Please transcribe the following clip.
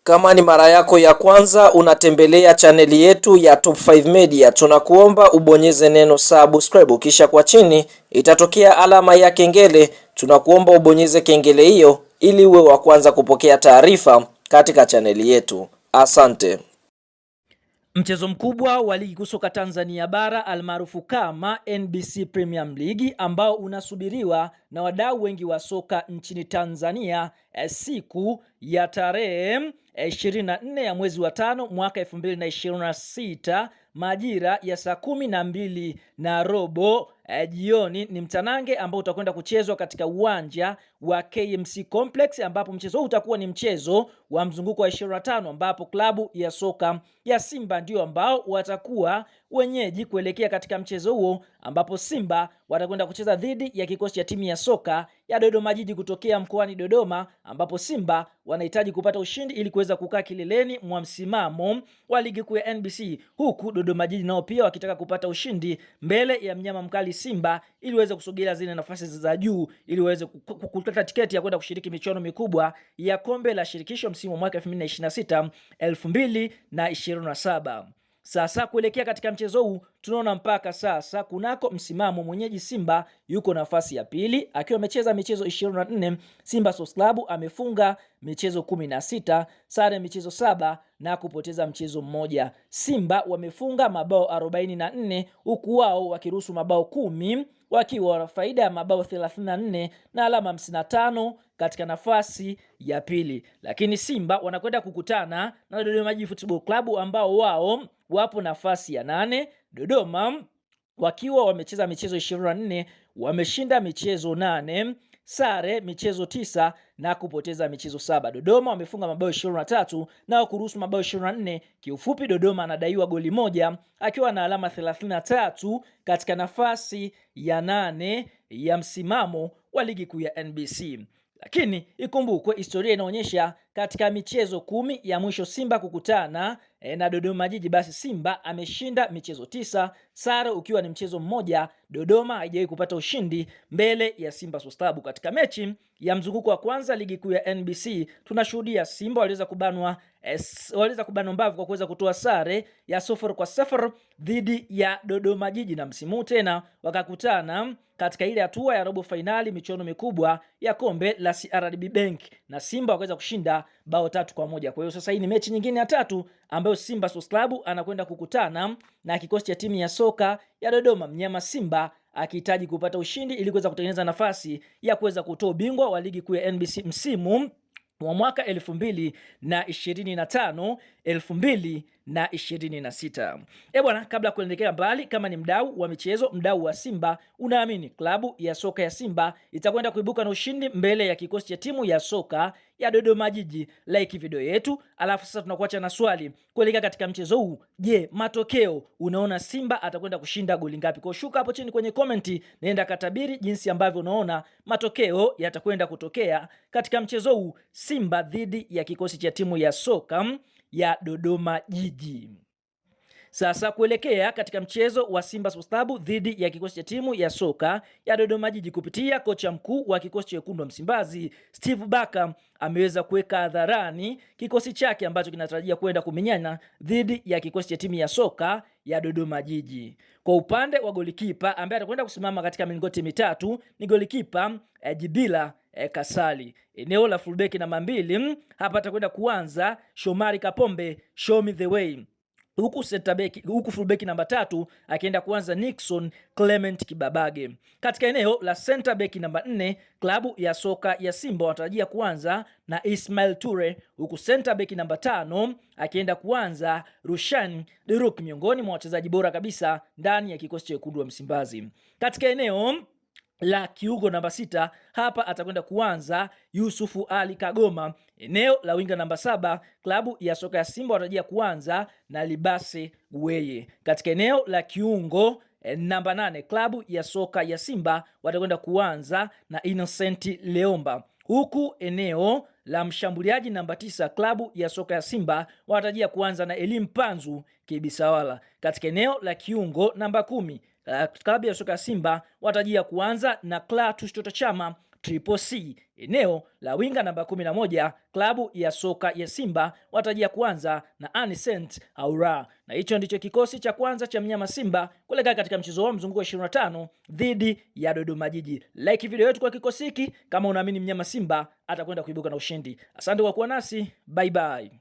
Kama ni mara yako ya kwanza unatembelea chaneli yetu ya Top 5 Media, tunakuomba ubonyeze neno subscribe, kisha kwa chini itatokea alama ya kengele. Tunakuomba ubonyeze kengele hiyo ili uwe wa kwanza kupokea taarifa katika chaneli yetu. Asante. Mchezo mkubwa wa ligi kuu soka Tanzania bara almaarufu kama NBC Premier League ambao unasubiriwa na wadau wengi wa soka nchini Tanzania siku ya tarehe 24 ya mwezi wa 5 mwaka 2026 majira ya saa 12:15 jioni ni mtanange ambao utakwenda kuchezwa katika uwanja wa KMC Complex, ambapo mchezo huu utakuwa ni mchezo wa mzunguko wa 25 ambapo klabu ya soka ya Simba ndio ambao watakuwa wenyeji kuelekea katika mchezo huo, ambapo Simba watakwenda kucheza dhidi ya kikosi cha timu ya soka ya Dodoma Jiji kutokea mkoani Dodoma, ambapo Simba wanahitaji kupata ushindi ili kuweza kukaa kileleni mwa msimamo wa ligi kuu ya NBC, huku Dodoma Jiji nao pia wakitaka kupata ushindi mbele ya mnyama mkali Simba ili waweze kusogea zile nafasi za juu ili waweze kupata tiketi ya kwenda kushiriki michuano mikubwa ya kombe la shirikisho msimu wa mwaka 2026 2027. Sasa kuelekea katika mchezo huu tunaona mpaka sasa kunako msimamo mwenyeji Simba yuko nafasi ya pili akiwa amecheza michezo 24. Simba Sports Club amefunga michezo 16, sare michezo 7 na kupoteza mchezo mmoja. Simba wamefunga mabao 44 huku wao wakiruhusu mabao 10 wakiwa na faida ya mabao 34 na alama 55 katika nafasi ya pili. Lakini Simba wanakwenda kukutana na Dodoma Jiji Football Club ambao wao wapo nafasi ya 8. Dodoma wakiwa wamecheza michezo 24, wameshinda michezo 8, sare michezo 9 na kupoteza michezo 7. Dodoma wamefunga mabao 23 na kuruhusu mabao 24. Kiufupi, Dodoma anadaiwa goli moja akiwa na alama 33 katika nafasi ya 8 ya msimamo wa ligi kuu ya NBC. Lakini ikumbukwe historia inaonyesha katika michezo 10 ya mwisho Simba kukutana na Dodoma Jiji, basi Simba ameshinda michezo 9, sare ukiwa ni mchezo mmoja. Dodoma haijawahi kupata ushindi mbele ya Simba Sports Club. Katika mechi ya mzunguko wa kwanza ligi kuu ya NBC tunashuhudia Simba waliweza kubanwa mbavu kwa kuweza kutoa sare ya 0-0 dhidi ya Dodoma Jiji, na msimu tena wakakutana katika ile hatua ya robo finali michuano mikubwa ya kombe la CRDB Bank na Simba wakaweza kushinda bao 3-1. Kwa hiyo sasa hii ni mechi nyingine ya 3 ambayo Simba Sports Club anakwenda kukutana na kikosi cha timu ya soka ya Dodoma, mnyama Simba akihitaji kupata ushindi ili kuweza kutengeneza nafasi ya kuweza kutoa ubingwa wa ligi kuu ya NBC msimu wa mwaka 2025 2026. Bwana, kabla kuelekea mbali, kama ni mdau wa michezo, mdau wa Simba, unaamini klabu ya soka ya Simba itakwenda kuibuka na ushindi mbele ya kikosi cha timu ya soka ya Dodoma Jiji? Like video yetu, alafu sasa tunakuacha na swali kuelekea katika mchezo huu. Je, matokeo unaona Simba atakwenda kushinda goli ngapi? Kwa shuka hapo chini kwenye comment, naenda katabiri jinsi ambavyo unaona matokeo yatakwenda kutokea katika mchezo huu, Simba dhidi ya kikosi cha timu ya soka ya Dodoma Jiji. Sasa kuelekea katika mchezo wa Simba Sports Club dhidi ya kikosi cha timu ya soka ya Dodoma Jiji, kupitia kocha mkuu wa kikosi cha wekundu wa Msimbazi Steve Barker ameweza kuweka hadharani kikosi chake ambacho kinatarajia kwenda kumenyana dhidi ya kikosi cha timu ya soka ya Dodoma Jiji. Kwa upande wa golikipa ambaye atakwenda kusimama katika milingoti mitatu ni golikipa Jibila Kasali. Eneo la fullback namba 2 hapa atakwenda kuanza Shomari Kapombe, show me the way, huku fullback namba 3 akienda kuanza Nixon Clement Kibabage. Katika eneo la center back namba 4 klabu ya soka ya Simba wanatarajia kuanza na Ismail Ture, huku center back namba 5 akienda kuanza Rushan Diruk, miongoni mwa wachezaji bora kabisa ndani ya kikosi cha wekundu wa Msimbazi. Katika eneo la kiungo namba 6 hapa atakwenda kuanza Yusufu Ali Kagoma. Eneo la winga namba 7 klabu ya soka ya Simba watarajia kuanza na Libase Gueye. Katika eneo la kiungo namba 8 klabu ya soka ya Simba watakwenda kuanza na Innocent Leomba, huku eneo la mshambuliaji namba 9 klabu ya soka ya Simba wanatarajia kuanza na Elim Panzu Kibisawala. Katika eneo la kiungo namba 10 klabu ya soka ya Simba watajia kuanza na Clatous Chama Triple C. Eneo la winga namba 11 klabu ya soka ya Simba watajia kuanza na Anicent Aura. Na hicho ndicho kikosi cha kwanza cha mnyama Simba kuelekea katika mchezo wa mzunguko wa 25 dhidi ya Dodoma Jiji. Like video yetu kwa kikosi hiki kama unaamini mnyama Simba atakwenda kuibuka na ushindi. Asante kwa kuwa nasi, bye bye.